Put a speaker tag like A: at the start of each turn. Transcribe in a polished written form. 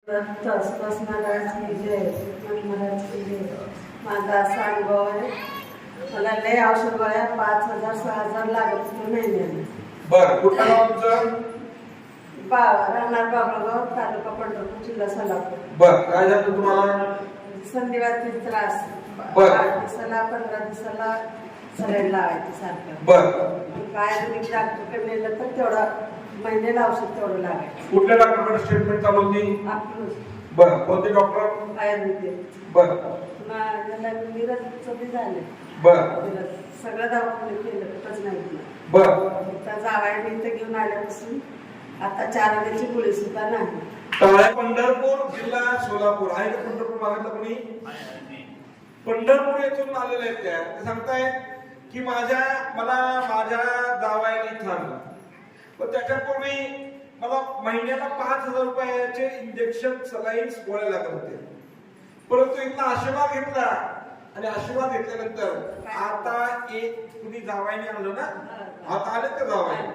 A: महाराज की जय, महाराज की जय. माझा असा अनुभव आहे. मला लय औषध गोळ्या 5,000 6,000 लागत होते महिन्याला.
B: बर, कुठलं गाव तुमचं?
A: राहणार बाबळगाव, तालुका पंढरपूर, जिल्हा सोलापूर.
B: बर, काय झालं तुम्हाला?
A: संधिवाती त्रास.
B: बर.
A: 8 दिवसाला 15 दिवसाला सलाईन लावायची सारखं.
B: बर.
A: काय तुम्ही डॉक्टरकडे नेलं तर तेवढा महिन्याला औषध तेवढं लागायचं.
B: कुठल्या डॉक्टरकडे ट्रीटमेंट चालू होती?
A: आपलं
B: बर, कोणते डॉक्टर?
A: आयुर्वेदिक.
B: बर.
A: माझ्याला मिरजचं बी झालं.
B: बर.
A: सगळं दवाखाने केलं कुठंच नाही केलं.
B: बर.
A: त्या जावायने इथं घेऊन आल्यापासून आता 4 महिन्याची गोळी सुद्धा नाही.
B: तळाय पंढरपूर, जिल्हा सोलापूर. आहे का पंढरपूर भागातलं कोणी? पंढरपूर येथून आलेले आहेत त्या. ते सांगतायत की मला माझ्या जावायने इथं आणलं, पण त्याच्यापूर्वी मला महिन्याला 5,000 रुपयाचे इंजेक्शन, सलाईन्स, गोळ्या लागत होते. परंतु इथला आशीर्वाद घेतला आणि आशीर्वाद घेतल्यानंतर आता एक कुणी जावायने आणलं ना, आता आले का जावाय?